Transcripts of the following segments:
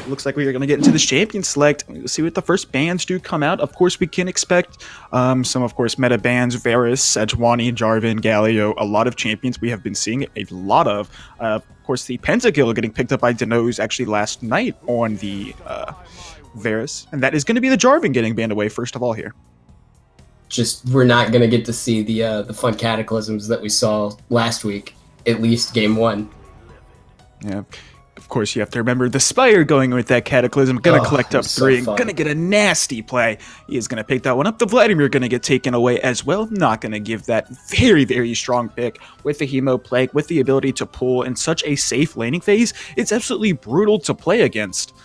looks like we are going to get into this champion select. We'll see what the first bans do come out. Of course, we can expect some, of course, meta bans, Varus, Sejuani, Jarvan, Galio, a lot of champions we have been seeing a lot of. Of course, the Pentakill getting picked up by Denoz actually last night on the Varus, and that is going to be the Jarvan getting banned away first of all here. Just, we're not going to get to see the fun cataclysms that we saw last week, at least game 1. Yeah. Of course, you have to remember the Spire going with that Cataclysm, gonna collect up 3, and gonna get a nasty play. He is gonna pick that one up. The Vladimir gonna get taken away as well. Not gonna give that very, very strong pick with the Hemo Plague, with the ability to pull in such a safe laning phase. It's absolutely brutal to play against.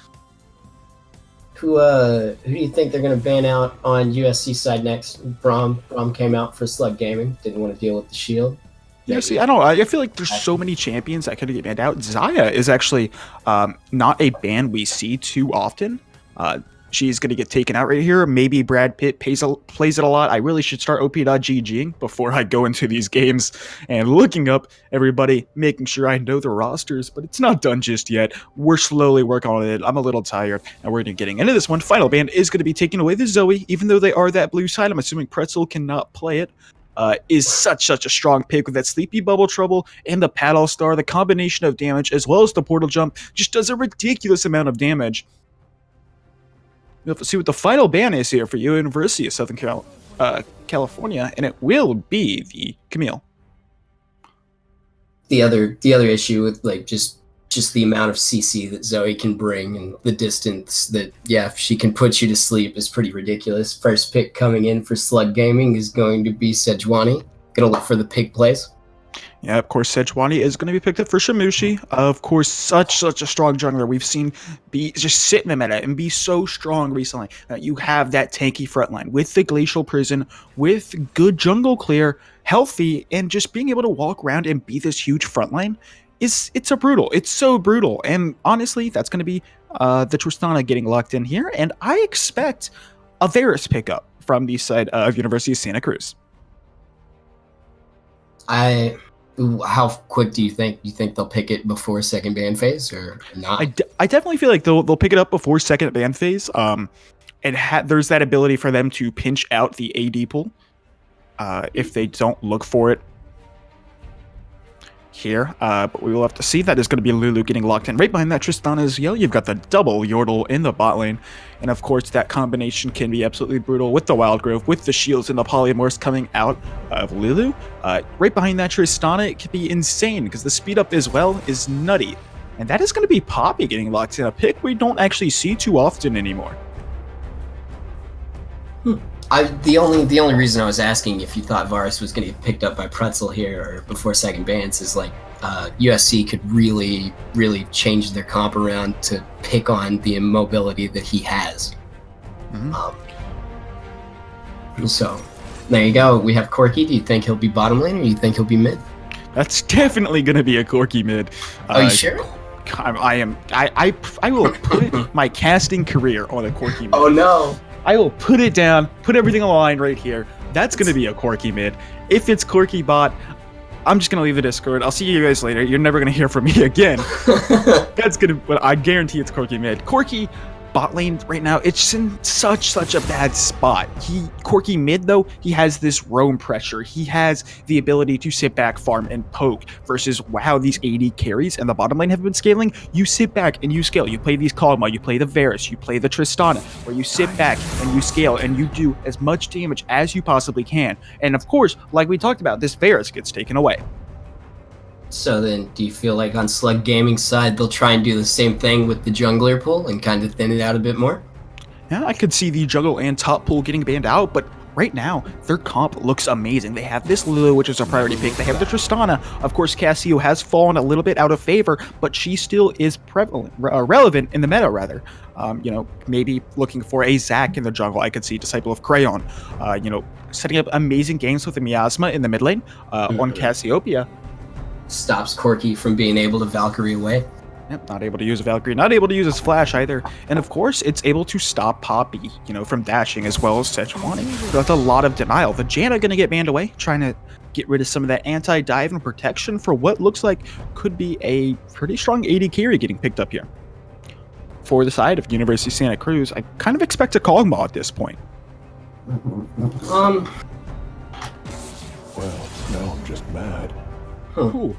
Who do you think they're gonna ban out on USC side next? Braum came out for Slug Gaming. Didn't want to deal with the shield. Yeah, see, I feel like there's so many champions that could get banned out. Xayah is actually not a ban we see too often. She's going to get taken out right here. Maybe Brad Pitt plays it a lot. I really should start op.gging before I go into these games and looking up everybody, making sure I know the rosters, but it's not done just yet. We're slowly working on it. I'm a little tired, and we're getting into this one. Final ban is going to be taking away the Zoe, even though they are that blue side. I'm assuming Pretzel cannot play it. Is such a strong pick with that Sleepy Bubble Trouble and the Paddle Star. The combination of damage as well as the Portal Jump just does a ridiculous amount of damage. We'll have to see what the final ban is here for University of Southern California, and it will be the Camille. The other issue with like just the amount of CC that Zoe can bring and the distance that, yeah, she can put you to sleep is pretty ridiculous. First pick coming in for Slug Gaming is going to be Sejuani. Gonna look for the pig plays. Yeah, of course, Sejuani is going to be picked up for Shimushi. Of course, such a strong jungler. We've seen be just sit in the meta and be so strong recently that you have that tanky frontline with the Glacial Prison, with good jungle clear, healthy, and just being able to walk around and be this huge frontline. It's so brutal, and honestly, that's going to be the Tristana getting locked in here, and I expect a Varus pickup from the side of University of Santa Cruz. How quick do you think? You think they'll pick it before second ban phase or not? I definitely feel like they'll pick it up before second ban phase. There's that ability for them to pinch out the AD pool if they don't look for it here, but we will have to see. That is going to be Lulu getting locked in. Right behind that, Tristana as well. You've got the double Yordle in the bot lane, and of course that combination can be absolutely brutal with the Wild Grove, with the shields and the polymorphs coming out of Lulu. Right behind that Tristana, it could be insane because the speed up as well is nutty, and that is going to be Poppy getting locked in, a pick we don't actually see too often anymore. The only reason I was asking if you thought Varus was going to get picked up by Pretzel here or before second bans is like USC could really change their comp around to pick on the immobility that he has. So there you go. We have Corki. Do you think he'll be bottom lane or do you think he'll be mid? That's definitely going to be a Corki mid. Are you sure? I will put my casting career on a Corki mid. Oh no. I will put it down, put everything on the line right here. That's going to be a Corki mid. If it's Corki bot, I'm just going to leave the Discord. I'll see you guys later. You're never going to hear from me again. That's going to, but I guarantee it's Corki mid. Corki bot lane right now, it's in such a bad spot. Corki mid though, he has this roam pressure. He has the ability to sit back, farm, and poke versus how these AD carries and the bottom lane have been scaling. You sit back and you scale. You play these Kalma, you play the Varus, you play the Tristana, where you sit back and you scale and you do as much damage as you possibly can. And of course, like we talked about, this Varus gets taken away. So then, do you feel like on Slug Gaming's side, they'll try and do the same thing with the jungler pool and kind of thin it out a bit more? Yeah, I could see the jungle and top pool getting banned out, but right now, their comp looks amazing. They have this Lulu, which is a priority pick. They have the Tristana. Of course, Cassio has fallen a little bit out of favor, but she still is relevant in the meta, rather. Maybe looking for a Zac in the jungle. I could see Disciple of Crayon. Setting up amazing games with the Miasma in the mid lane on Cassiopeia. Stops Corki from being able to Valkyrie away. Yep, not able to use a Valkyrie, not able to use his flash either. And of course, it's able to stop Poppy, from dashing as well as Sejuani. That's a lot of denial. The Janna gonna get banned away, trying to get rid of some of that anti-dive and protection for what looks like could be a pretty strong AD carry getting picked up here. for the side of University of Santa Cruz, I kind of expect a Kog'Maw at this point. Well, now I'm just mad. Ooh.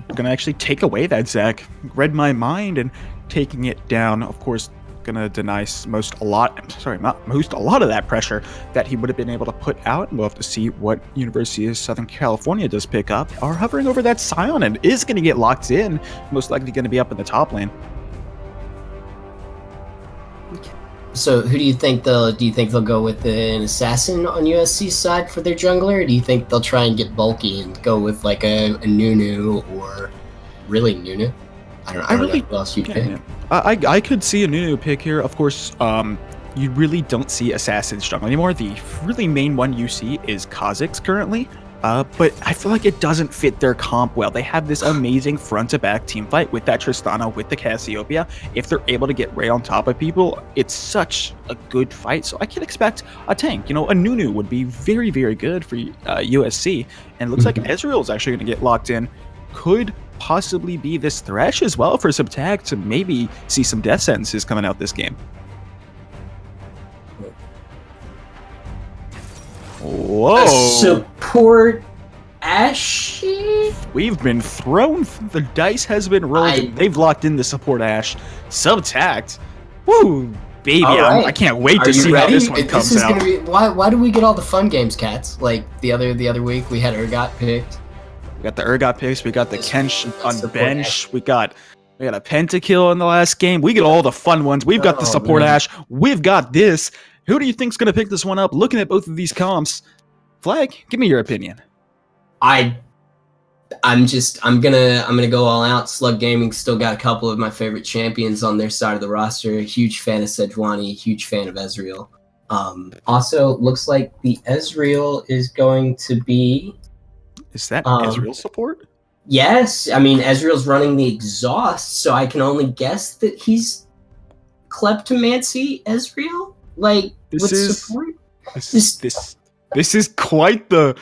I'm gonna actually take away that Zach. Read my mind and taking it down. Of course, gonna deny most a lot of that pressure that he would have been able to put out. And we'll have to see what University of Southern California does pick up. Are hovering over that Scion and is gonna get locked in. Most likely gonna be up in the top lane. So who do you think they'll go with an assassin on USC's side for their jungler? Or do you think they'll try and get bulky and go with like a Nunu or really Nunu? I don't know who else you'd pick. Yeah. I could see a Nunu pick here. Of course, you really don't see assassins jungle anymore. The really main one you see is Kha'Zix currently. But I feel like it doesn't fit their comp well. They have this amazing front-to-back team fight with that Tristana, with the Cassiopeia. If they're able to get right on top of people, it's such a good fight. So I can expect a tank. A Nunu would be very, very good for USC. And it looks like Ezreal is actually going to get locked in. Could possibly be this Thresh as well for some tag to maybe see some death sentences coming out this game. Whoa! Support Ashy? We've been thrown. The dice has been rolled. They've locked in the support Ash. Subtact. Woo! Baby, right. I can't wait to see how this one comes out. Why do we get all the fun games, cats? Like the other week, we had Urgot picked. We got the Urgot picks. We got the Kench on the bench. We got a Pentakill in the last game. We get all the fun ones. We've got the support Ash. We've got this. Who do you think's gonna pick this one up? Looking at both of these comps, Flag, give me your opinion. I'm gonna go all out. Slug Gaming still got a couple of my favorite champions on their side of the roster. Huge fan of Sejuani, huge fan of Ezreal. Also, looks like the Ezreal is going to be. Is that Ezreal support? Yes, I mean Ezreal's running the exhaust, so I can only guess that he's Kleptomancy Ezreal. Like this support. This is quite the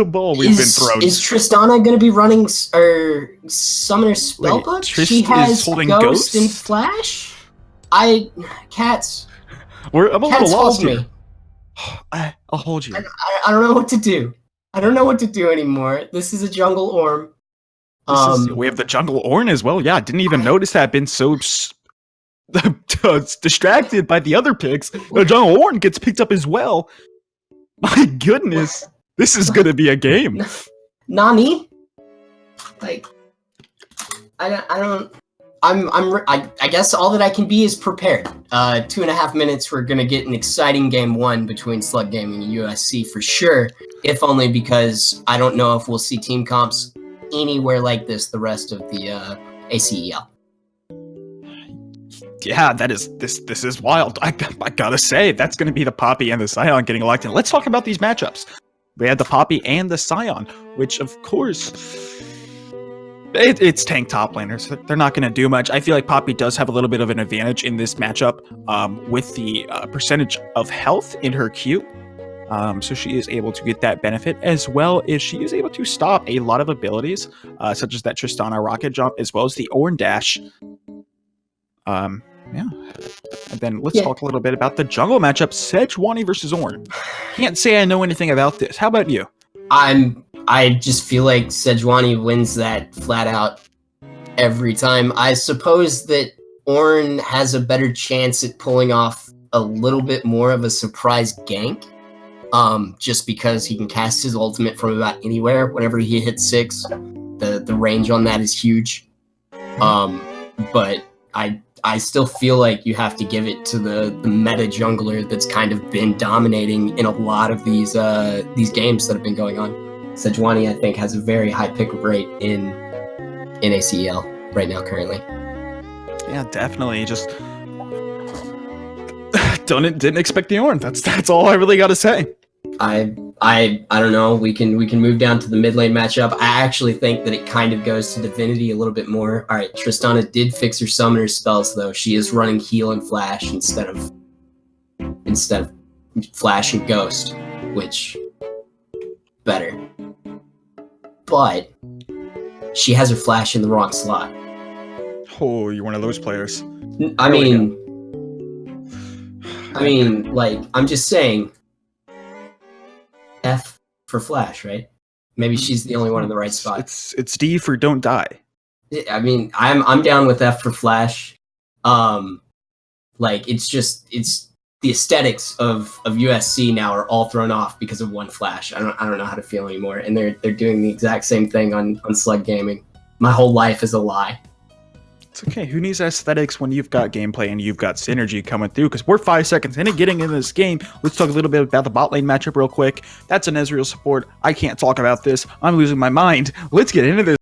ball we've been thrown. Is Tristana going to be running Summoner Spellbook? She has Ghost and Flash. Cats. I'm a little lost here. I'll hold you. I don't know what to do. I don't know what to do anymore. This is a jungle Orm. We have the jungle Orn as well. Yeah, I didn't even notice that. Been so distracted by the other picks. The jungle Orn gets picked up as well. My goodness, this is gonna be a game. Nani? Like, I guess all that I can be is prepared. 2.5 minutes. We're gonna get an exciting game 1 between Slug Gaming and USC for sure. If only because I don't know if we'll see team comps anywhere like this the rest of the ACEL. Yeah, this is wild. I gotta say, that's going to be the Poppy and the Scion getting locked in. Let's talk about these matchups. We had the Poppy and the Scion, which of course, it's tank top laners. They're not going to do much. I feel like Poppy does have a little bit of an advantage in this matchup with the percentage of health in her Q. So she is able to get that benefit, as well as she is able to stop a lot of abilities, such as that Tristana rocket jump, as well as the Ornn dash. Yeah. And then let's talk a little bit about the jungle matchup, Sejuani versus Ornn. Can't say I know anything about this. How about you? I just feel like Sejuani wins that flat out every time. I suppose that Ornn has a better chance at pulling off a little bit more of a surprise gank. Just because he can cast his ultimate from about anywhere. Whenever he hits 6, the range on that is huge. But I still feel like you have to give it to the meta jungler that's kind of been dominating in a lot of these games that have been going on. Sejuani, I think, has a very high pickup rate in ACEL right now currently. Yeah, definitely. Just didn't expect the Ornn. That's all I really got to say. I don't know. We can move down to the mid lane matchup. I actually think that it kind of goes to Divinity a little bit more. All right, Tristana did fix her summoner spells though. She is running heal and flash instead of flash and ghost, which better. But she has her flash in the wrong slot. Oh, you're one of those players. I mean, like, I'm just saying, F for Flash, right? Maybe she's the only one in the right spot. It's D for don't die. I mean, I'm down with F for Flash. Like, it's the aesthetics of USC now are all thrown off because of one Flash. I don't know how to feel anymore, and they're doing the exact same thing on Slug Gaming. My whole life is a lie. It's okay. Who needs aesthetics when you've got gameplay and you've got synergy coming through? Because we're 5 seconds into getting into this game. Let's talk a little bit about the bot lane matchup real quick. That's an Ezreal support. I can't talk about this. I'm losing my mind. Let's get into this.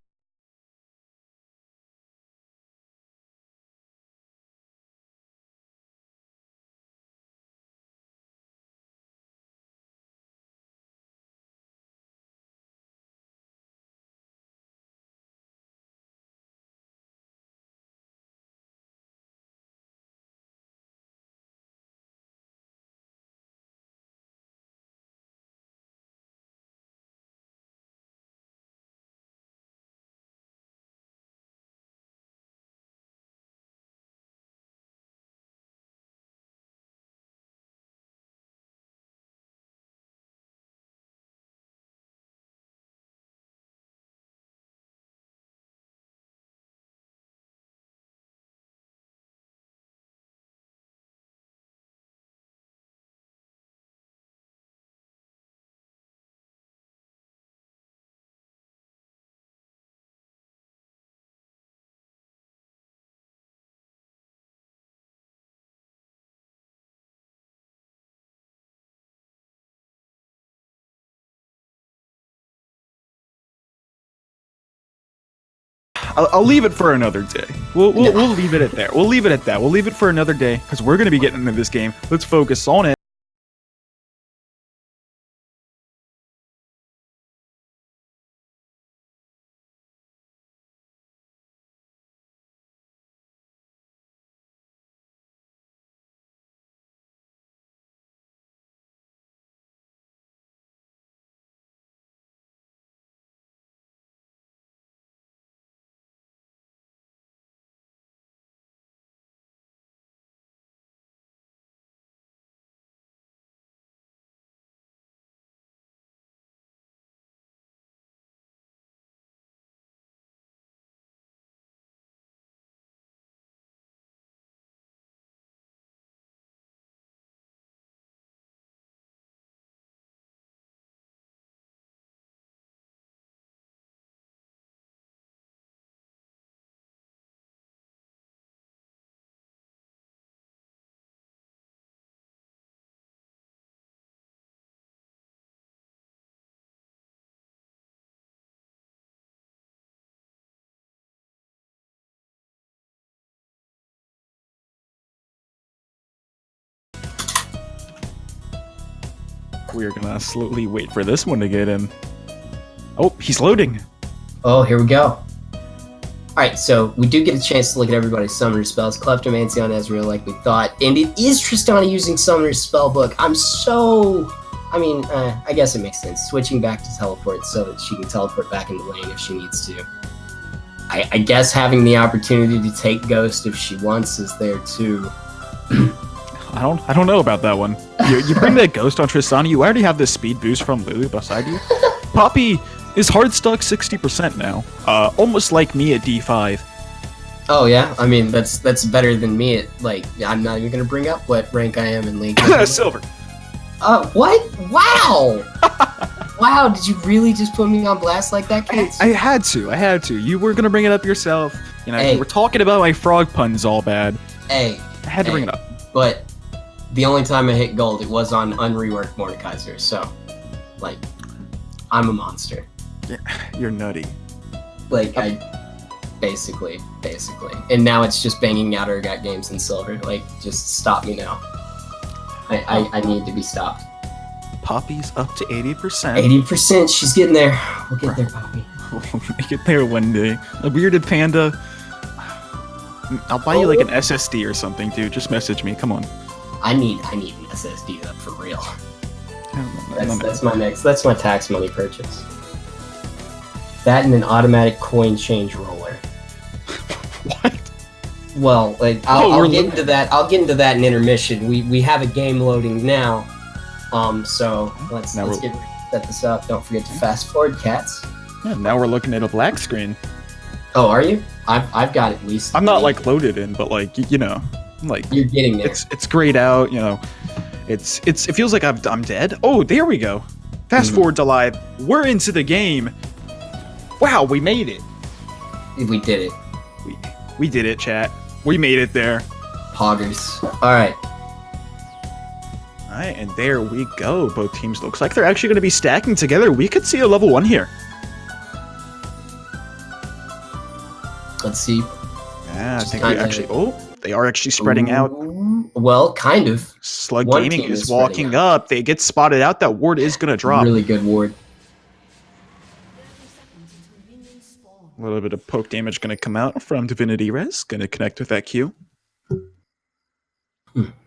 I'll leave it for another day. We'll leave it at there. We'll leave it at that. We'll leave it for another day because we're going to be getting into this game. Let's focus on it. We're gonna slowly wait for this one to get in. Oh, he's loading. Oh, here we go. Alright, so we do get a chance to look at everybody's summoner spells. Cleftomancy on Ezreal like we thought. And it is Tristana using Summoner's Spellbook. I guess it makes sense. Switching back to teleport so that she can teleport back into lane if she needs to. I guess having the opportunity to take Ghost if she wants is there too. I don't know about that one. You bring that Ghost on Tristana, you already have this speed boost from Lulu beside you. Poppy is hard stuck 60% now. Almost like me at D5. Oh yeah? I mean, that's better than me at, like, I'm not even gonna bring up what rank I am in League. Silver. What? Wow! Wow, did you really just put me on blast like that, kids? I had to. You were gonna bring it up yourself. You know, you were talking about my frog puns all bad. I had to bring it up. But the only time I hit gold, it was on unreworked Mordekaiser, so, like, I'm a monster. Yeah, you're nutty. Like, basically. And now it's just banging out Urgot games in silver. Like, just stop me now. I need to be stopped. Poppy's up to 80%. 80%, she's getting there. We'll get there, Poppy. We'll make it there one day. A bearded panda. I'll buy you like an SSD or something, dude. Just message me. Come on. I need an SSD though, for real. Yeah, that's my tax money purchase. That and an automatic coin change roller. What? Well, like I'll get into that. I'll get into that in intermission. We have a game loading now. So let's get ready to set this up. Don't forget to fast forward, cats. Yeah, now we're looking at a black screen. Oh, are you? I've got at least. I'm not like loaded in, but like you know, like you're getting there. It's grayed out. You know, it feels like I'm dead. Oh, there we go. Fast forward to live. We're into the game. Wow, we made it. We did it. We did it, chat. We made it there. Poggers. All right. All right, and there we go. Both teams looks like they're actually going to be stacking together. We could see a level 1 here. Let's see. Yeah, I think we actually. Oh, they are actually spreading out. Well, kind of. Slug Gaming is walking up. They get spotted out. That ward is going to drop. Really good ward. A little bit of poke damage going to come out from Divinity Res. Going to connect with that Q.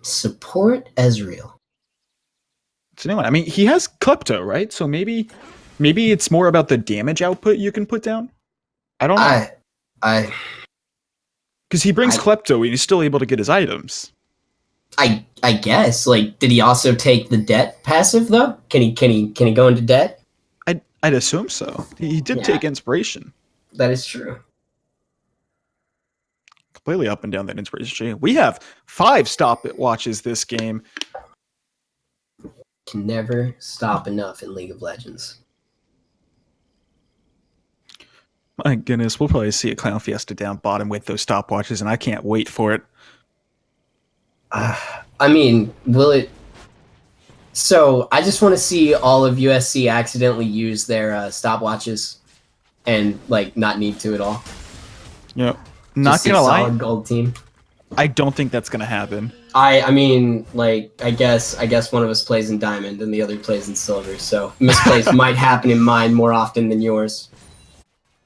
Support Ezreal. It's a new one. I mean, he has Klepto, right? So maybe it's more about the damage output you can put down. I don't know. Because he brings Klepto and he's still able to get his items. I guess. Like, did he also take the debt passive though? Can he go into debt? I'd assume so. He did take inspiration. That is true. Completely up and down that inspiration tree. We have 5 stopwatches this game. Can never stop enough in League of Legends. My goodness, we'll probably see a Clown Fiesta down bottom with those stopwatches, and I can't wait for it. I mean, will it? So I just want to see all of USC accidentally use their stopwatches and like not need to at all. Yep. Not gonna lie, solid gold team. I don't think that's gonna happen. I mean, like, I guess one of us plays in diamond and the other plays in silver. So misplays might happen in mine more often than yours.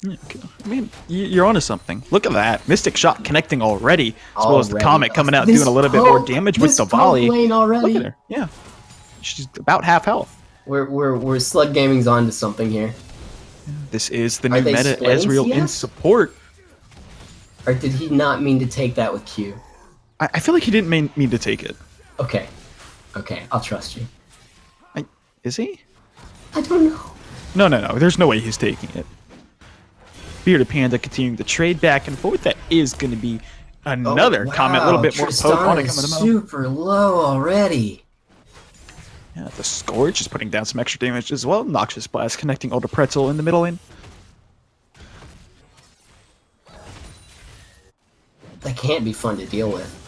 Yeah, okay. I mean, you're onto something. Look at that. Mystic Shot connecting already, as well as the Comet coming out doing a little bit more damage with the volley. Already. Look at her. Yeah. She's about half health. We're Slug Gaming's onto something here. This is the new meta Ezreal in support. Or did he not mean to take that with Q? I feel like he didn't mean to take it. Okay. Okay, I'll trust you. Is he? I don't know. No. There's no way he's taking it. Bearded Panda continuing to trade back and forth. That is going to be another comment. A little bit more poke on it coming to super low already. Yeah, the Scourge is putting down some extra damage as well. Noxious Blast connecting Older Pretzel in the middle lane. That can't be fun to deal with.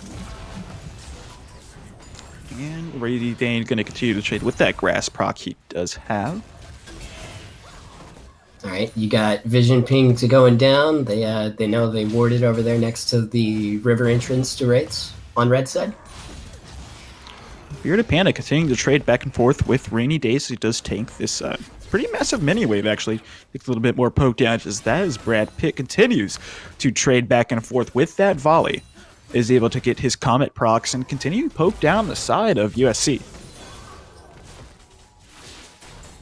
And Rady Dane going to continue to trade with that grass proc he does have. Alright, you got Vision Ping to going down. They know they warded over there next to the river entrance to raids on red side. Bearded Panda continuing to trade back and forth with Rainy Days. He does tank this pretty massive mini wave, actually. Takes a little bit more poke damage as that as Brad Pitt continues to trade back and forth with that volley. Is able to get his Comet procs and continue to poke down the side of USC.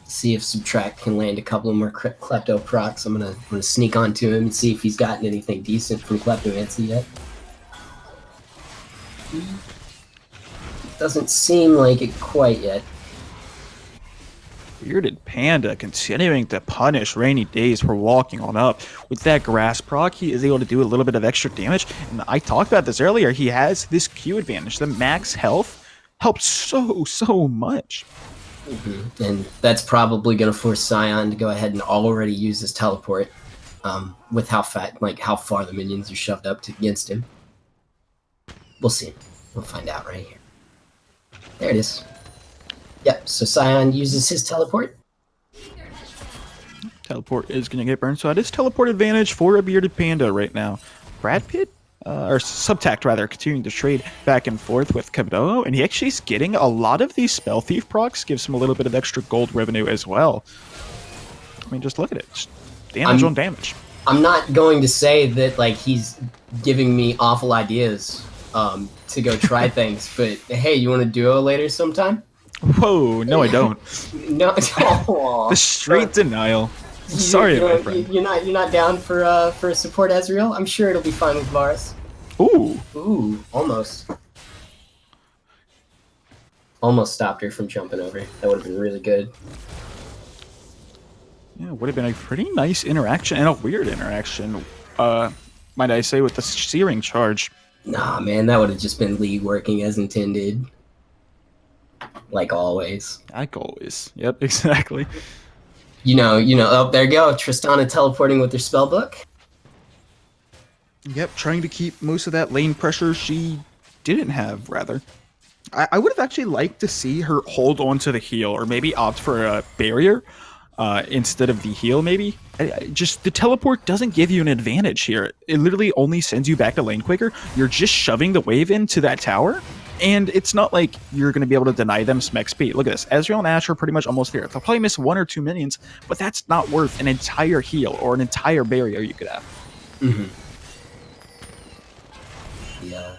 See if Subtract can land a couple of more Klepto procs. I'm gonna sneak onto him and see if he's gotten anything decent from Kleptomancy yet. Doesn't seem like it quite yet. Bearded Panda continuing to punish Rainy Days for walking on up. With that grass proc, he is able to do a little bit of extra damage. And I talked about this earlier. He has this Q advantage. The max health helps so much. Mm-hmm. And that's probably going to force Scion to go ahead and already use his teleport with how far the minions are shoved up against him. We'll see. We'll find out right here. There it is. Yep, so Scion uses his teleport. Teleport is going to get burned, so it is teleport advantage for a Bearded Panda right now. Brad Pitt, or Subtact rather, continuing to trade back and forth with Kabuto, and he actually is getting a lot of these Spell Thief procs, gives him a little bit of extra gold revenue as well. I mean, just look at it. Just damage on damage. I'm not going to say that like he's giving me awful ideas to go try things, but hey, you want to duo later sometime? Whoa, no I don't. No, the straight denial. Sorry, my friend. You're not down for a support Ezreal? I'm sure it'll be fine with Varus. Ooh. Ooh, almost. Almost stopped her from jumping over. That would have been really good. Yeah, would have been a pretty nice interaction and a weird interaction, might I say, with the searing charge. Nah, man, that would have just been League working as intended. Like always. Like always. Yep, exactly. You know, oh, there you go. Tristana teleporting with her spell book. Yep, trying to keep most of that lane pressure she didn't have, rather. I would have actually liked to see her hold on to the heal, or maybe opt for a barrier instead of the heal, maybe. Just the teleport doesn't give you an advantage here. It literally only sends you back to lane quicker. You're just shoving the wave into that tower, and it's not like you're going to be able to deny them some XP. Look at this. Ezreal and Ashe are pretty much almost there. They'll probably miss 1 or 2 minions, but that's not worth an entire heal or an entire barrier you could have. Mm-hmm. Yeah.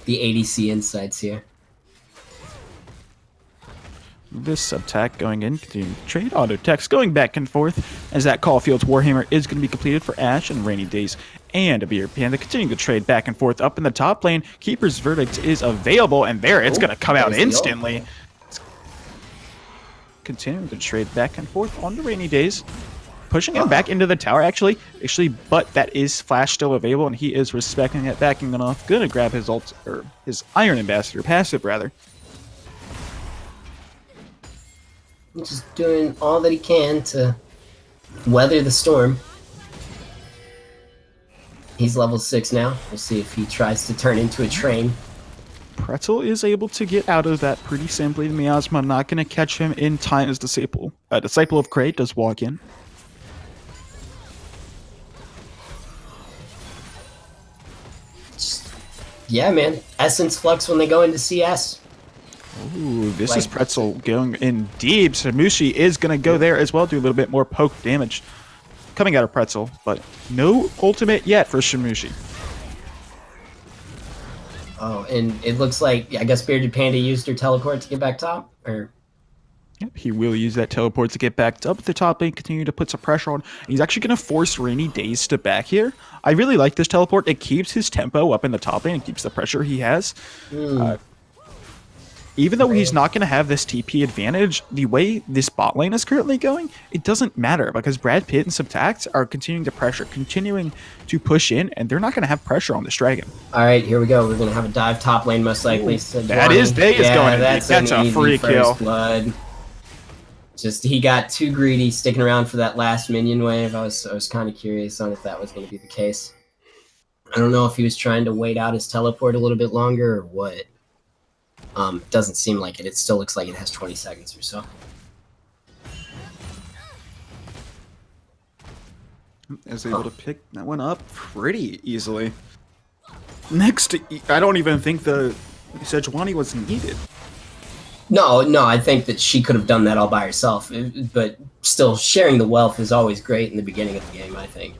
The ADC insights here. This sub-tack going in, continuing trade, auto text going back and forth as that Caulfield's Warhammer is going to be completed for Ashe and Rainy Days and a Beer Panda continuing to trade back and forth up in the top lane. Keeper's Verdict is available, and there it's going to come out instantly. Continuing to trade back and forth on the Rainy Days. Pushing him back into the tower, actually, but that is Flash still available, and he is respecting it, backing it off. Gonna grab his ult, or his Iron Ambassador passive, rather. Just doing all that he can to weather the storm. He's level 6 now. We'll see if he tries to turn into a train. Pretzel is able to get out of that pretty simply. The Miasma not going to catch him in time as Disciple. Disciple of Kraid does walk in. Yeah, man. Essence Flux when they go into CS. Ooh, this is Pretzel going in deep. Samushi is going to go there as well, do a little bit more poke damage coming out of Pretzel, but no ultimate yet for Shamushi. Oh, and it looks like, I guess Bearded Panda used her teleport to get back top? Or... Yep, he will use that teleport to get back up the top lane, continue to put some pressure on. He's actually going to force Rainy Days to back here. I really like this teleport. It keeps his tempo up in the top lane. It keeps the pressure he has. Even though he's not going to have this TP advantage, the way this bot lane is currently going, it doesn't matter because Brad Pitt and Subtact are continuing to pressure, continuing to push in, and they're not going to have pressure on this dragon. All right, here we go. We're going to have a dive top lane most likely. That is Days going. That's a free kill. Blood. Just he got too greedy sticking around for that last minion wave. I was kind of curious on if that was going to be the case. I don't know if he was trying to wait out his teleport a little bit longer or what. Doesn't seem like it. It still looks like it has 20 seconds or so. Is able to pick that one up pretty easily. Next, I don't even think the Sejuani was needed. No, I think that she could have done that all by herself. But still, sharing the wealth is always great in the beginning of the game, I think.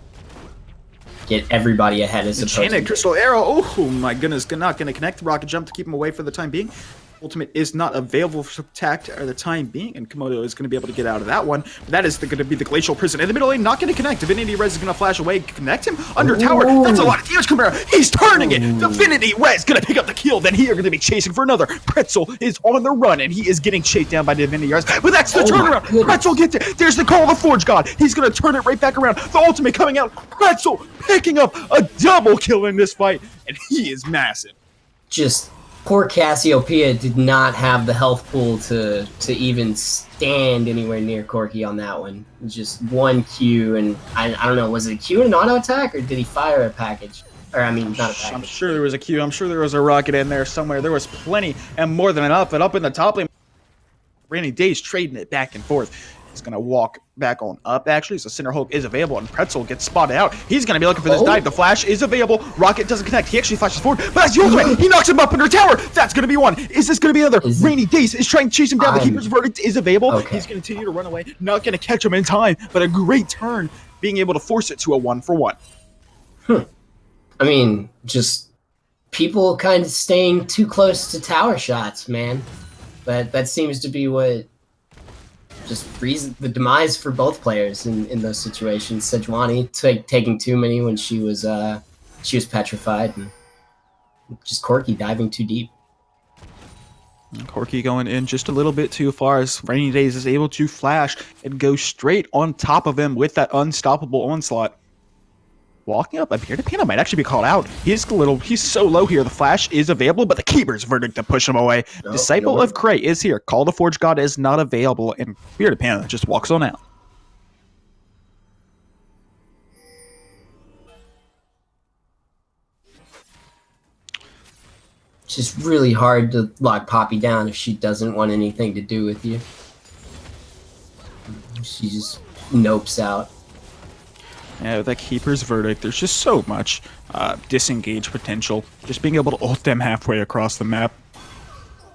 Get everybody ahead as opposed Enchanted to... Crystal Arrow. Oh my goodness, not going to connect. Rocket Jump to keep him away for the time being. Ultimate is not available for Subtact at the time being, and Komodo is going to be able to get out of that one. But that is going to be the Glacial Prison. In the middle lane, not going to connect. Divinity Res is going to flash away, connect him under tower. That's a lot of damage, Chimera. He's turning it. Divinity Res going to pick up the kill. Then he are going to be chasing for another. Pretzel is on the run, and he is getting chased down by Divinity Res. But that's the turnaround. Pretzel gets it. There's the call of the Forge God. He's going to turn it right back around. The ultimate coming out. Pretzel picking up a double kill in this fight, and he is massive. Just... Poor Cassiopeia did not have the health pool to even stand anywhere near Corki on that one. Just one Q, and I don't know, was it a Q and an auto attack, or did he fire a package? Or, I mean, not a package. I'm sure there was a Q. I'm sure there was a rocket in there somewhere. There was plenty and more than enough. And up in the top lane, Rainy Days trading it back and forth. He's going to walk back on up, actually, so Cinder Hulk is available, and Pretzel gets spotted out. He's going to be looking for this dive. The flash is available. Rocket doesn't connect. He actually flashes forward, but that's the ultimate. He knocks him up under tower. That's going to be one. Is this going to be another? Rainy Days is trying to chase him down. The Keeper's Verdict is available. He's going to continue to run away. Not going to catch him in time, but a great turn, being able to force it to a 1-for-1. I mean, just people kind of staying too close to tower shots, man. That seems to be what... just the demise for both players in those situations. Sejuani taking too many when she was she was petrified, and just Corky diving too deep. Corky going in just a little bit too far as Rainy Days is able to flash and go straight on top of him with that unstoppable onslaught. Walking up, Bearded Panda might actually be called out. He's so low here. The flash is available, but the Keeper's verdict to push him away. Disciple of Cray is here. Call the Forge God is not available, and Bearded Panda just walks on out. It's just really hard to lock Poppy down if she doesn't want anything to do with you. She just nopes out. Yeah, with that Keeper's verdict, there's just so much disengage potential. Just being able to ult them halfway across the map.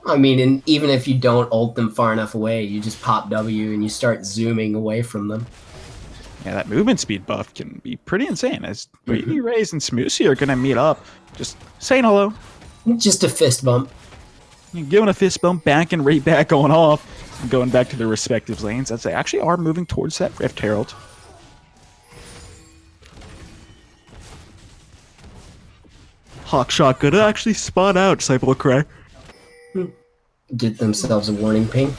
I mean, and even if you don't ult them far enough away, you just pop W and you start zooming away from them. Yeah, that movement speed buff can be pretty insane. As Baby Rays and Smoothie are going to meet up, just saying hello. Just a fist bump. Giving a fist bump back and right back going off. And going back to their respective lanes as they actually are moving towards that Rift Herald. Hawkshot gonna actually spot out Disciple of Cray. Get themselves a warning ping.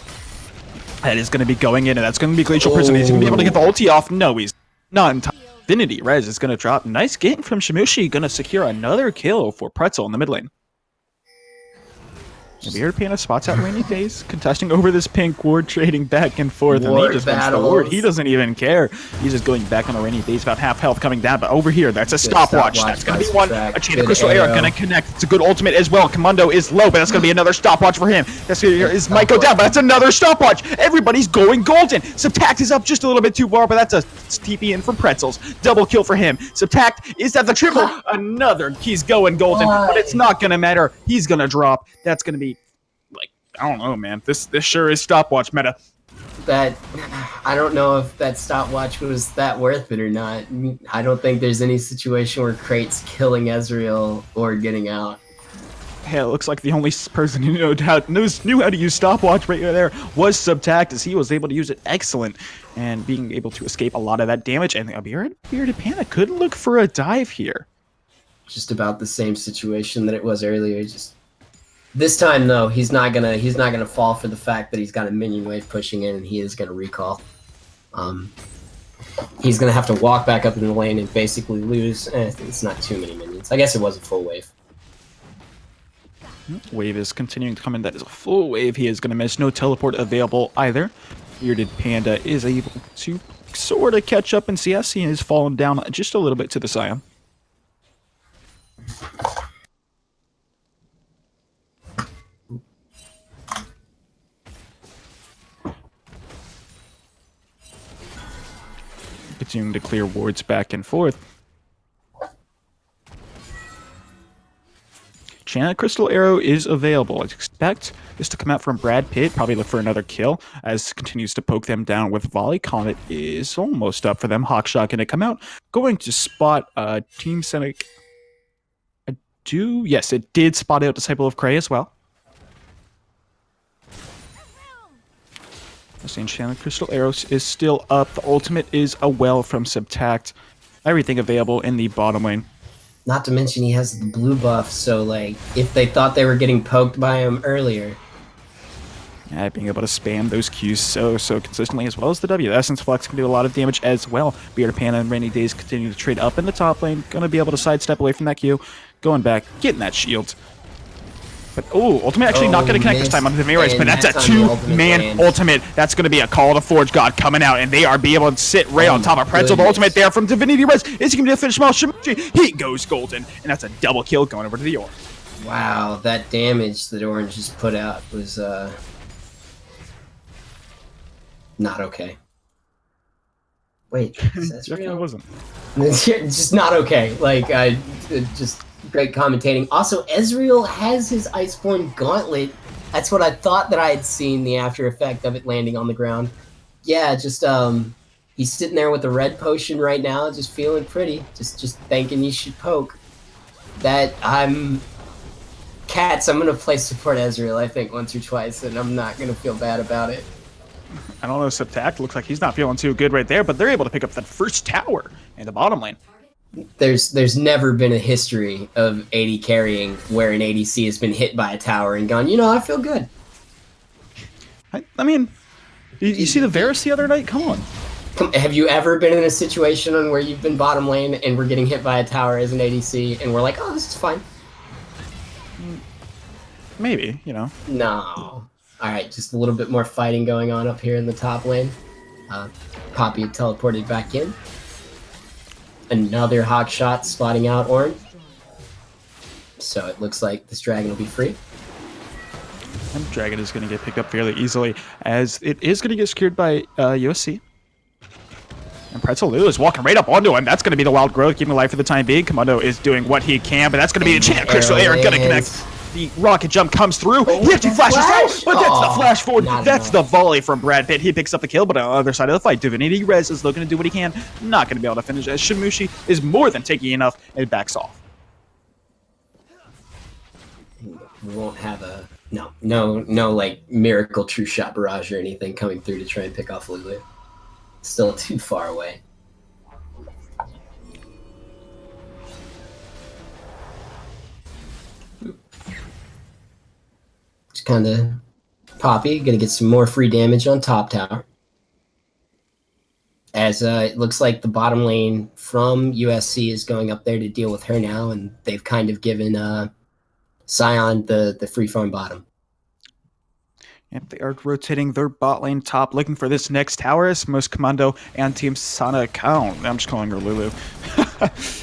That is gonna be going in, and that's gonna be Glacial Prison. He's gonna be able to get the ulti off. No, he's not in time. Infinity Res is gonna drop. Nice gank from Shimushi, gonna secure another kill for Pretzel in the mid lane. Bearded Panda spots out Rainy Days, contesting over this pink ward, trading back and forth, and he just wants the ward. He doesn't even care. He's just going back on the Rainy Days, about half health coming down, but over here, that's a stopwatch. That's going to be one. A Chain of Crystal Arrow going to connect. It's a good ultimate as well. Commando is low, but that's going to be another stopwatch for him. That's might go down, but that's another stopwatch. Everybody's going golden. Subtact is up just a little bit too far, but that's a TP in from Pretzels. Double kill for him. Subtact is at the triple. Another. He's going golden, but it's not going to matter. He's going to drop. That's going to be, I don't know, man. This sure is stopwatch meta. That, I don't know if that stopwatch was that worth it or not. I don't think there's any situation where Krate's killing Ezreal or getting out. Yeah, it looks like the only person who knew how to use stopwatch right there was Subtact, as he was able to use it excellent and being able to escape a lot of that damage. And a Bearded Panda could look for a dive here. Just about the same situation that it was earlier. Just this time, though, he's not gonna fall for the fact that he's got a minion wave pushing in, and he is gonna recall. He's gonna have to walk back up in the lane and basically lose. It's not too many minions. I guess it was a full wave. Wave is continuing to come in. That is a full wave. He is gonna miss. No teleport available either. Bearded Panda is able to sort of catch up in CS. He has fallen down just a little bit to the Sion. Continuing to clear wards back and forth. Channel Crystal Arrow is available. I expect this to come out from Brad Pitt. Probably look for another kill as continues to poke them down with Volley. Comet is almost up for them. Hawkshot going to come out. Going to spot Team Senec. Yes, it did spot out Disciple of Cray as well. The Enchanted Crystal Arrows is still up. The ultimate is a well from Subtact. Everything available in the bottom lane. Not to mention he has the blue buff, so like if they thought they were getting poked by him earlier. Yeah, being able to spam those Qs so consistently, as well as the W. The Essence Flux can do a lot of damage as well. Bearded Panda and Rainy Days continue to trade up in the top lane. Gonna be able to sidestep away from that Q. Going back, getting that shield. But ultimate actually not going to connect this time on the Race, but that's a two-man ultimate. That's going to be a call to Forge God coming out, and they are be able to sit right on top of Pretzel. The ultimate there from Divinity Res. Is he going to finish well? He goes golden, and that's a double kill going over to the Orange. Wow, that damage that Orange just put out was not okay. Wait, that's real? It wasn't. It's just not okay. Like, just great commentating. Also, Ezreal has his Iceborne Gauntlet. That's what I thought that I had seen, the after effect of it landing on the ground. Yeah, just he's sitting there with the red potion right now, just feeling pretty, just thinking you should poke. That Cats, I'm gonna play support Ezreal, I think, once or twice, and I'm not gonna feel bad about it. I don't know, Subtact looks like he's not feeling too good right there, but they're able to pick up that first tower in the bottom lane. There's never been a history of AD carrying where an ADC has been hit by a tower and gone, I feel good. I mean, you see the Varus the other night? Come on. Have you ever been in a situation where you've been bottom lane and we're getting hit by a tower as an ADC and we're like, oh, this is fine? Maybe, No. All right, just a little bit more fighting going on up here in the top lane. Poppy teleported back in. Another hawk shot spotting out Ornn. So it looks like this dragon will be free. And dragon is going to get picked up fairly easily, as it is going to get secured by USC. And Pretzel Lulu is walking right up onto him. That's going to be the wild growth, keeping alive for the time being. Commando is doing what he can, but that's going to be the chance. Crystal Air going to connect. The rocket jump comes through. He actually flashes out, but that's the flash forward. That's the volley from Brad Pitt. He picks up the kill, but on the other side of the fight, Divinity Rez is looking to do what he can. Not going to be able to finish, as Shimushi is more than taking enough and backs off. We won't have a no like miracle true shot barrage or anything coming through to try and pick off Lulu. Still too far away. Just kind of Poppy gonna get some more free damage on top tower. As it looks like the bottom lane from USC is going up there to deal with her now, and they've kind of given Sion the free farm bottom. Yep, they are rotating their bot lane top, looking for this next tower as most Commando and Team Sana count. I'm just calling her Lulu.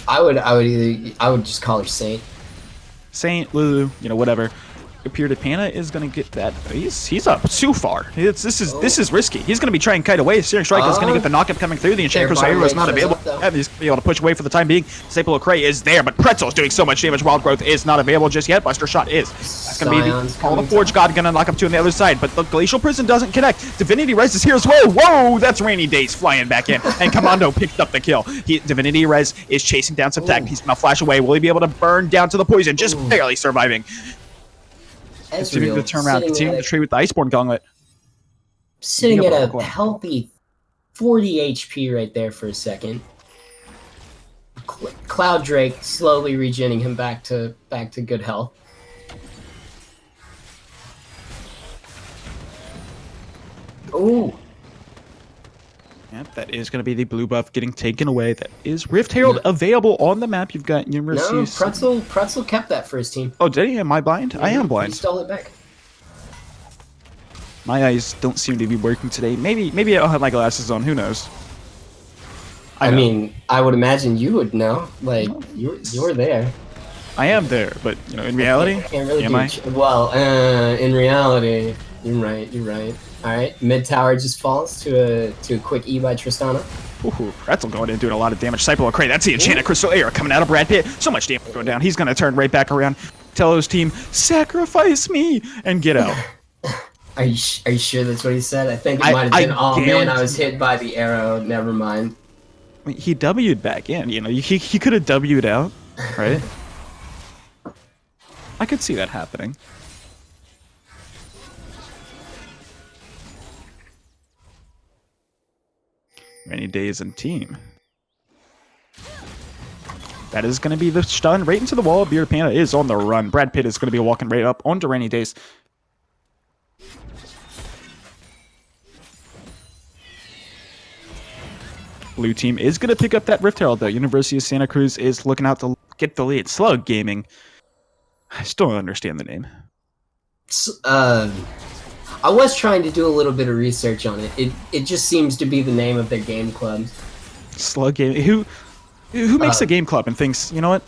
I would just call her Saint. Saint, Lulu, whatever. Bearded Panda is going to get that. He's up too far. This is risky. He's going to be trying to kite away. Searing Strike is going to get the knockup coming through. The Enchanted Crusader is not available. He's going to be able to push away for the time being. Staple Cray is there, but Pretzel is doing so much damage. Wild Growth is not available just yet. Buster Shot is. That's going to be the Call of the Forge God going to knock up two on the other side, but the Glacial Prison doesn't connect. Divinity Rez is here as well. Whoa, that's Rainy Days flying back in, and Commando picked up the kill. Divinity Rez is chasing down some tech. He's going to flash away. Will he be able to burn down to the poison? Just barely surviving. Continuing to turn around, continuing to trade with the Iceborne Gauntlet. Sitting at a healthy 40 HP right there for a second. Cloud Drake slowly regenning him back to good health. Ooh. Yep, that is going to be the blue buff getting taken away. That is Rift Herald available on the map. You've got University. No, Pretzel kept that for his team. Oh, did he? Am I blind? I am blind. He stole it back. My eyes don't seem to be working today. Maybe I'll have my glasses on. Who knows? I mean, I would imagine you would know. Like, you're there. I am there, but in reality, am I? Well, in reality, you're right. All right, mid tower just falls to a quick E by Tristana. Ooh, Pretzel going in and doing a lot of damage. Cycle Cray, that's the Enchanted Crystal Air coming out of Brad Pitt. So much damage going down. He's going to turn right back around. Tell his team, sacrifice me, and get out. Are you sure that's what he said? I think it might have been, oh man, I was hit by the arrow. Never mind. I mean, he W'd back in. He could have W'd out, right? I could see that happening. Rainy Days and team. That is going to be the stun right into the wall. Bearded Panda is on the run. Brad Pitt is going to be walking right up onto Rainy Days. Blue team is going to pick up that Rift Herald, though. University of Santa Cruz is looking out to get the lead. Slug Gaming. I still don't understand the name. I was trying to do a little bit of research on it. It just seems to be the name of their game club. Slug Gaming. Who makes a game club and thinks, you know what?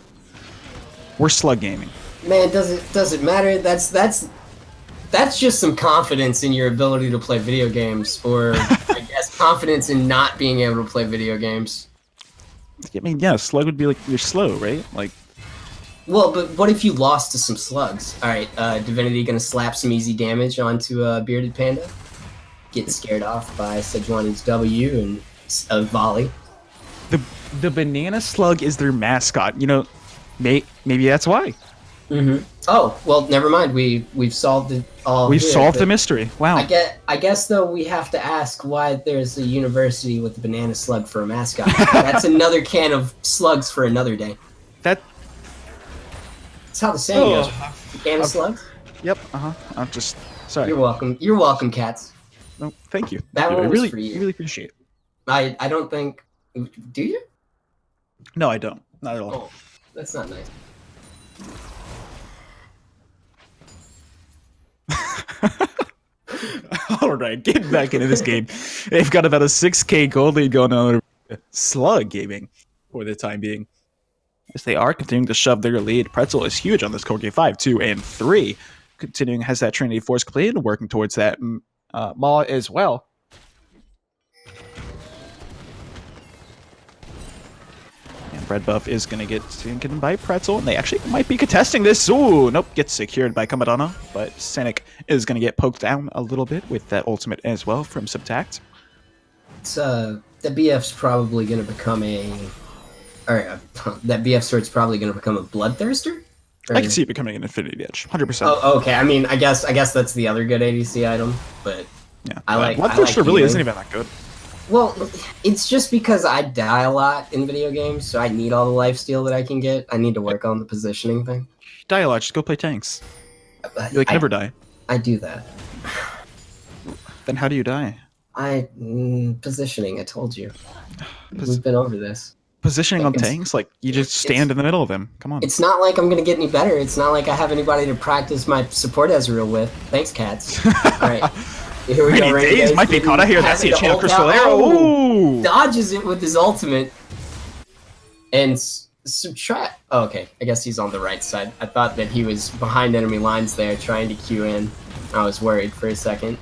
We're Slug Gaming. Man, does it matter? That's just some confidence in your ability to play video games, or I guess confidence in not being able to play video games. I mean, yeah, Slug would be like, you're slow, right? Like. Well, but what if you lost to some slugs? All right, Divinity gonna slap some easy damage onto Bearded Panda. Get scared off by Sejuani's W and a volley. The banana slug is their mascot. Maybe that's why. Mm-hmm. Oh, well, never mind. We've solved it all. We've here, solved the but mystery. Wow. I guess though we have to ask why there's a university with a banana slug for a mascot. That's another can of slugs for another day. That. That's how the saying goes. Can of slugs. Yep. I'm just sorry. You're welcome. You're welcome, cats. No, thank you. That Thank you. one I was really, for you. really appreciate it. I don't think. Do you? No, I don't. Not at all. Oh, that's not nice. All right, getting back into this game. They've got about a 6K gold lead going on Slug Gaming for the time being. As they are continuing to shove their lead. Pretzel is huge on this core game 5, 2, and 3. Continuing has that Trinity Force completed and working towards that Maw as well. And Red Buff is going to get taken by Pretzel, and they actually might be contesting this. Ooh, nope, gets secured by Kamadana, but Sanic is going to get poked down a little bit with that ultimate as well from Subtact. It's the BF's probably going to become that BF sword's probably going to become a bloodthirster. I can see it becoming an Infinity Edge, 100%. Oh, okay. I mean, I guess that's the other good ADC item, but yeah, Bloodthirster really isn't even that good. Well, it's just because I die a lot in video games, so I need all the lifesteal that I can get. I need to work on the positioning thing. Die a lot, just go play tanks. You never die. I do that. Then how do you die? Positioning, I told you. We've been over this. Positioning on tanks? Like, you just stand in the middle of them. Come on. It's not like I'm going to get any better. It's not like I have anybody to practice my support Ezreal with. Thanks, cats. Alright. Here we go. Rainy Days might be caught out here. That's the Channel Crystal Arrow. Ooh! Dodges it with his ultimate. And subtract. Oh, okay. I guess he's on the right side. I thought that he was behind enemy lines there trying to queue in. I was worried for a second.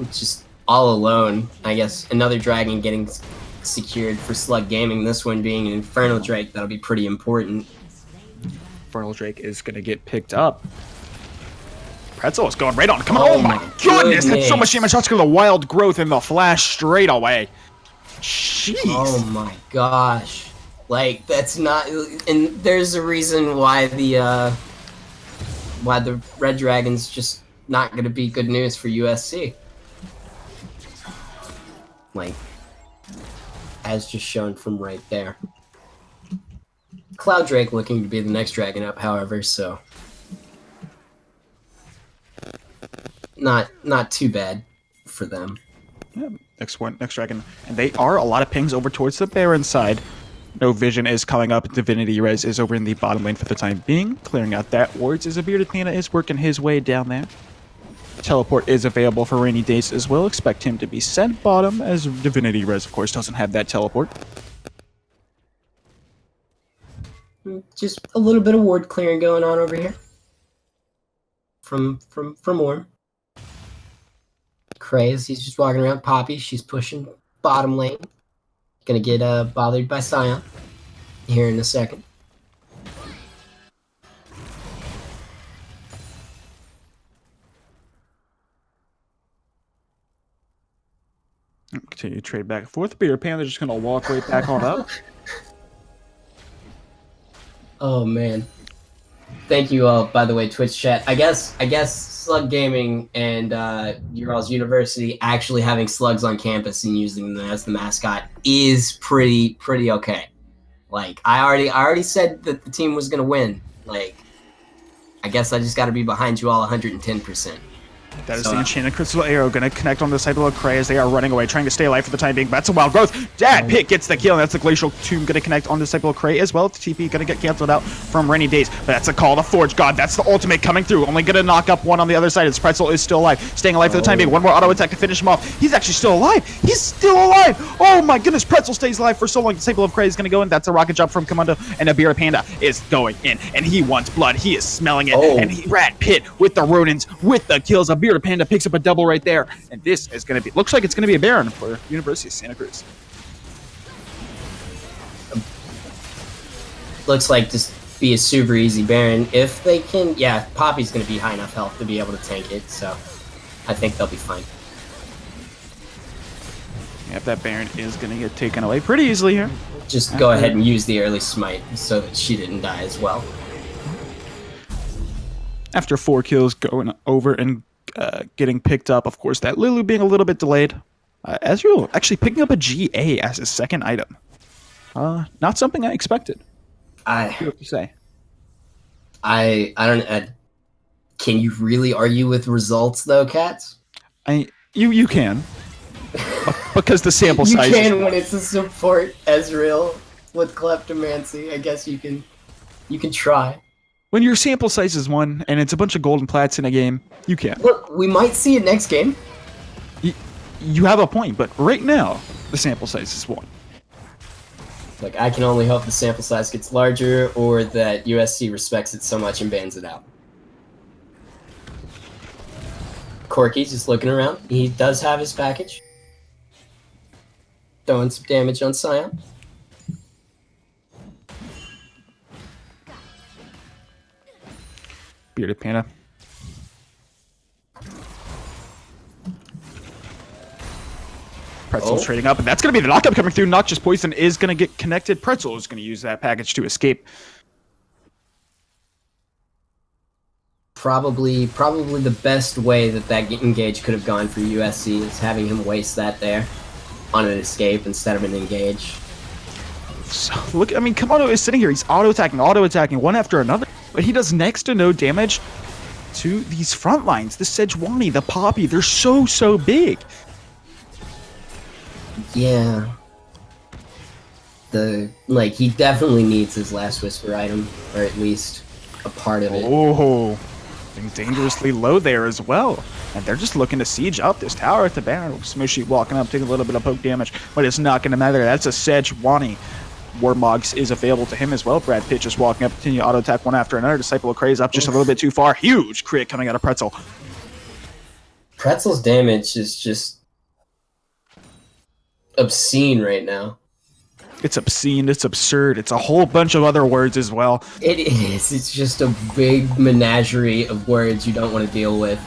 It's just all alone. I guess another dragon getting secured for Slug Gaming. This one being an Infernal Drake. That'll be pretty important. Infernal Drake is going to get picked up. Pretzel is going right on. Come on. Oh my goodness. That's so much damage. That's going to the wild growth and the flash straight away. Jeez. Oh my gosh. Like, that's not... And there's a reason why the Red Dragon's just not going to be good news for USC. Like, as just shown from right there. Cloud Drake looking to be the next dragon up, however, so... Not too bad for them. Yeah, next dragon. And they are a lot of pings over towards the Baron side. No Vision is coming up. Divinity Res is over in the bottom lane for the time being. Clearing out that wards as a Bearded Panda is working his way down there. Teleport is available for Rainy Days as well. Expect him to be sent bottom, as Divinity Res, of course, doesn't have that teleport. Just a little bit of ward clearing going on over here. From Orm. Craze, he's just walking around. Poppy, she's pushing bottom lane. Gonna get bothered by Sion here in a second. Continue to trade back and forth. Bearded Panda just gonna walk right back on up. Oh man. Thank you all, by the way, Twitch chat. I guess Slug Gaming and your all's university actually having slugs on campus and using them as the mascot is pretty okay. Like, I already said that the team was gonna win. Like, I guess I just got to be behind you all 110%. That is the Enchanted Crystal Arrow going to connect on the side of Cray as they are running away, trying to stay alive for the time being. That's a wild growth. Dad Pit gets the kill, and that's the Glacial Tomb going to connect on the side of Cray as well. The TP going to get canceled out from Rainy Days, but that's a call to Forge God. That's the ultimate coming through. Only going to knock up one on the other side. As Pretzel is still alive, staying alive for the time being. One more auto attack to finish him off. He's actually still alive. He's still alive. Oh my goodness, Pretzel stays alive for so long. The Sable of Cray is going to go in. That's a rocket jump from Commando, and a Bearded Panda is going in, and he wants blood. He is smelling it, and Rat Pit with the Ronins, with the kills. A Bearded Panda picks up a double right there, and this is going to be, looks like it's going to be a Baron for University of Santa Cruz. Looks like just be a super easy Baron if they can. Yeah, Poppy's going to be high enough health to be able to tank it, so I think they'll be fine. Yep, that Baron is going to get taken away pretty easily here. Just go ahead and use the early smite so that she didn't die as well. After 4 kills going over and getting picked up, of course, that Lulu being a little bit delayed. Ezreal actually picking up a GA as his second item. Not something I expected. What do you say? I don't. Can you really argue with results though, Cats? You can, because the sample you size. You can when it's a support Ezreal with Kleptomancy. I guess you can try. When your sample size is 1 and it's a bunch of golden plats in a game, you can. Look, we might see it next game. You have a point, but right now the sample size is 1. Like, I can only hope the sample size gets larger, or that USC respects it so much and bans it out. Corky's just looking around. He does have his package. Throwing some damage on Sion. Bearded Panda. Pretzel's trading up, and that's going to be the knockup coming through. Not just Poison is going to get connected. Pretzel is going to use that package to escape. Probably the best way that engage could have gone for USC is having him waste that there on an escape instead of an engage. So, look, I mean, Komodo is sitting here. He's auto-attacking one after another. But he does next to no damage to these front lines. The Sejuani, the Poppy, they're so big. Yeah. He definitely needs his Last Whisper item, or at least a part of it. Oh, dangerously low there as well. And they're just looking to siege up this tower at the banner. Smushy walking up, taking a little bit of poke damage, but it's not going to matter. That's a Sejuani. Warmogs is available to him as well. Brad Pitt just walking up, continue auto attack one after another. Disciple of Craze up just a little bit too far. Huge crit coming out of Pretzel. Pretzel's damage is just obscene right now. It's obscene, it's absurd, it's a whole bunch of other words as well. It is. It's just a big menagerie of words you don't want to deal with.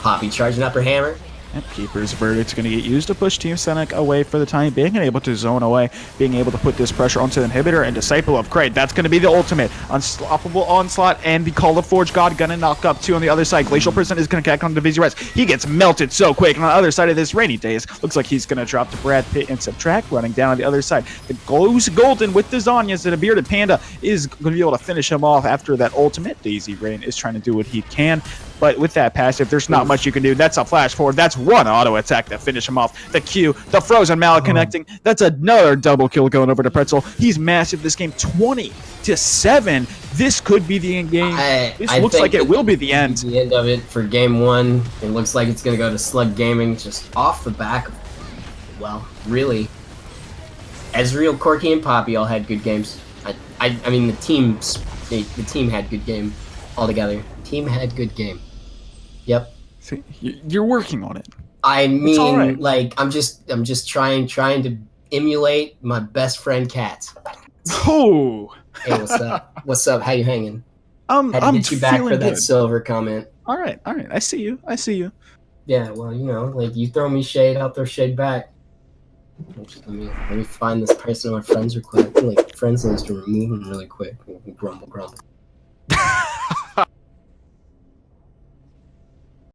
Poppy charging up her hammer. And Keeper's Verdict's going to get used to push Team Senek away for the time being and able to zone away, being able to put this pressure onto the inhibitor and Disciple of Kraid. That's going to be the ultimate. Unstoppable Onslaught and the Call of Forge God going to knock up 2 on the other side. Glacial Prison is going to connect on Divisi Res. He gets melted so quick. And on the other side of this Rainy Days, looks like he's going to drop to Brad Pitt and Subtract, running down on the other side. The Glows Golden with the Zanyas and a Bearded Panda is going to be able to finish him off after that ultimate. Daisy Rain is trying to do what he can. But with that passive, there's not much you can do. That's a flash forward. That's one auto attack to finish him off. The Q, the Frozen Mallet connecting. That's another double kill going over to Pretzel. He's massive this game, 20-7. This could be the end game. This looks like it will be the end. The end of it for game 1. It looks like it's going to go to Slug Gaming just off the back of, well, really. Ezreal, Corky, and Poppy all had good games. I mean, the team had good game altogether. Team had good game. Yep. See, you're working on it. I mean, right. like, I'm just trying to emulate my best friend Cat. Oh. Hey, what's up? What's up? How you hanging? I'm get you back for that good. silver comment. All right. I see you. Yeah, well, you know, like, you throw me shade, I'll throw shade back. Let me find this person on my friends real quick. I feel like friends list to remove him really quick. Grumble.